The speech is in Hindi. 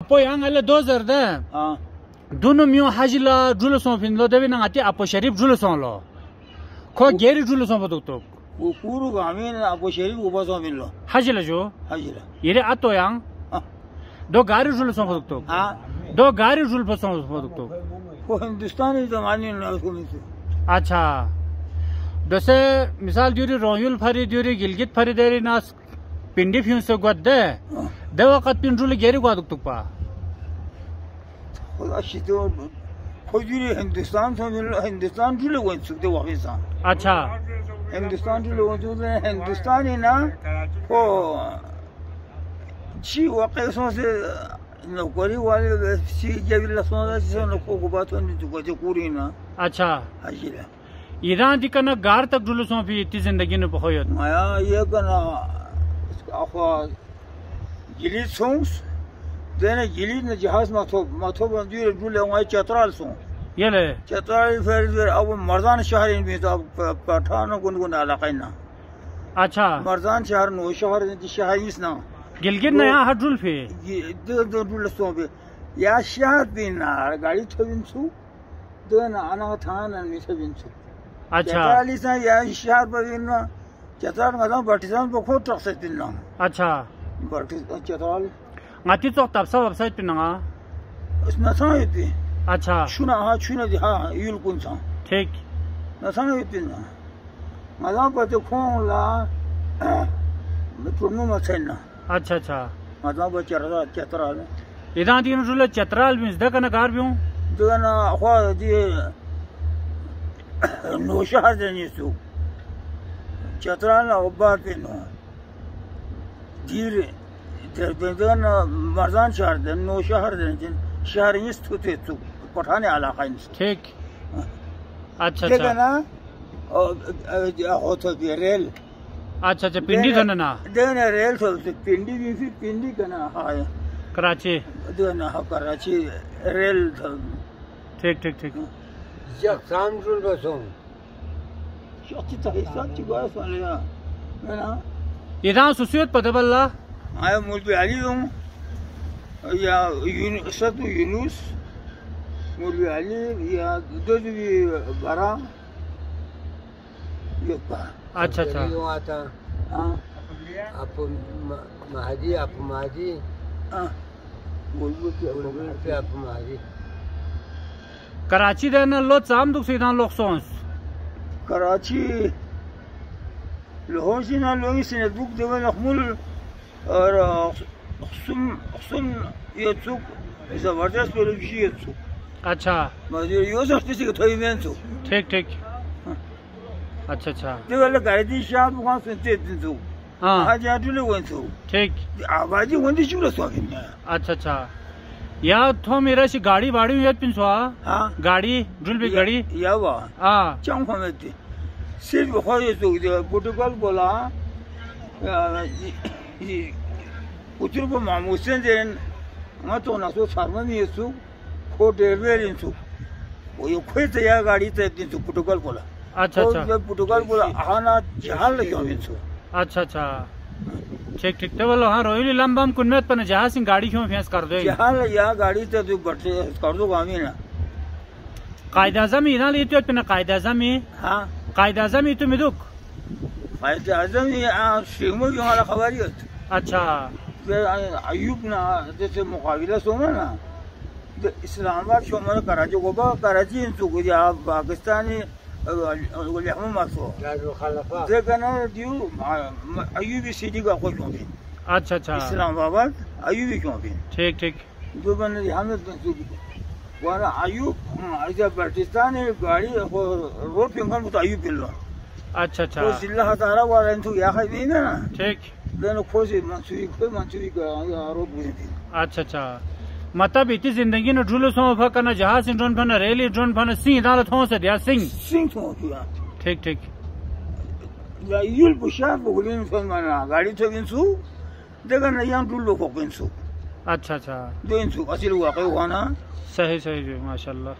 Poi angale 2000 de. Dunu mio Hajj la juluson fin lo devi na ati apo sharif juluson lo. Ko geri juluson bodukto. वो पूरा गामी ने आपको शरीफ ऊपर सो मिल लो Hajj la jo. हज ला Yere ato yang. Do gari juluson bodukto. हाँ Do gari juluson bodukto. वो हिंदुस्तानी ज़माने में उसको मिलते अच्छा जैसे मिसाल दियोरी रोहिल फरी दियोरी गिलगित फरी देरी नास पिंडी फ्यूं से गुड दे वक्त पिंडुल गेरी गुड तुक्पा खुदा शितो खोजूरी हिंदुस्तान से मिल हिंदुस्तान जो लोग वन सकते वाक़ई सान अच्छा हिंदुस्तान जो लोग जो ले हिंदुस्तानी ना वो ची वाक़ई से नौकरी वाले सी जब लखनऊ से नको को बात होनी तो कुछ पूरी ना अच्छा हज ला ईरान दिकना गार तक जुलूसों भी इतनी जिंदगी ने बहुत माया ये कना अखवा गिलीद सोंस देने गिलीद ने जहाज माथो बंदी जुले वहाँ चतराल सों ये ले चतराल फिर अब मर्दान शहर इन भी तो पठान गुनगुन इलाक़े ना अच्छा मर्दान शहर नो शहर शहर इस ना गिलगित ने यहाँ हर जुल्फे दो जुलूसों पे या शहर भी ना गाड़ी थोबिंसु दो ना आना थाना में थोबिंसु अच्छा चतराल इस ना या शहर पर ना चतराल मतलब बटिसान पर खुद रख सकते ना अच्छा बटिसान Chitral ngati to tapsa website pinanga इसमें सांगते अच्छा शुना हाँ शुना दी हाँ यूल कुन सा ठीक ना सांगते ना मतलब पर तो कौन ला तुमने मत ना अच्छा अच्छा मतलब पर चतराल ईरान दिन जुले चतराल में इधर का नकार भी हूँ दो ना अखवा दी नो शहर देने सु चतराल ना उबार पे नो धीरे देन मर्दान शहर देन नो शहर देन शहर इस होते तो पठाने इलाका इन ठीक अच्छा ठीक है अच्छा ना और होता है रेल अच्छा अच्छा पिंडी था ना देन रेल तो पिंडी भी फिर पिंडी का ना है कराची देन हाँ कराची रेल था ठीक ठीक ठीक जक्सान जुल बसों शक्ति तक सच्ची बात वाले है ना ईरान सुसियत पता बल्ला आया मुल्क आली हूँ या सत यूनुस मुल्क आली या दो भी बारा ये पा अच्छा अच्छा आता हाँ आप महाजी आप महाजी हाँ बोल पे आप महाजी कराची देना लो चाम दुख सीधा लोग सोच कराची लाहौर से ना लोग इसे दुख देवन अखमुल और सुन ये चुक जबरदस्त पोलिसी ये चुक अच्छा मगर यो सस्ती से थोड़ी में चुक ठीक ठीक अच्छा अच्छा तो वाले गाड़ी शायद वहाँ सुनते थे हाँ आज यहाँ तो लोग चुक ठीक आवाज़ वंदी चुला स्वागत में अच्छा अच्छा या तो मेरा सी गाड़ी बाड़ी में पिंसवा हाँ गाड़ी ड्रिल भी गाड़ी या वाह हाँ चांग हमें थी सिर्फ बहुत ये चुक दिया बुटुकल बोला उत्तर को मामूसन देन मैं तो ना सो फार्मा में ये चुक को डेरवेर इन चुक वो ये कोई तैयार गाड़ी तय दिन चुक बुटुकल बोला अच्छा अच्छा जब बुटुकल बोला आना जहाल लगे हम इन चुक अच्छा अच्छा ठीक ठीक तो बोलो हाँ रोहिली लंबा हम कुन्नत पर जहाँ सिंह गाड़ी क्यों फेंस कर दो जहाल या गाड़ी तय तो बढ़ते कर दो गामी ना कायदा आज़म इधर लेते हो अपना कायदा आज़म ही हाँ कायदा आज़म ही तुम्हें दुख कायदा आज़म ये शेखों की हमारा खबरियत अच्छा अयूब ना जैसे मुकाबला सोमा ना तो इस्लामाबाद शोमा कराची को बा कराची इन चुक दिया पाकिस्तानी वलीहम मासो लाजो खलफा देखा ना दियो अयूबी सिटी का कोई क्यों भी अच्छा अच्छा इस्लामाबाद अयूबी क्यों भी ठीक ठीक जो बने हमें चुक वाला अयूब ऐसा पाकिस्तानी गाड़ी रोड पिंगल तो अयूब पिल्लो अच्छा अच्छा तो जिला हतारा वाला इन तो यहाँ भी ना ठीक देनो खोजी मंसूरी का आरोप हुए थे अच्छा अच्छा मतलब इतनी जिंदगी ने ढूलो सो फकना जहाज से ड्रोन फना रेली ड्रोन फना सिंह दालत हो से दिया सिंह तो किया ठीक ठीक या यूल पुशार बुगलिन फरमाना गाड़ी तो बिनसु देखा ना यहाँ ढूलो को बिनसु अच्छा अच्छा दो इंसु असल वाक़ई हुआ ना सही सही माशाल्लाह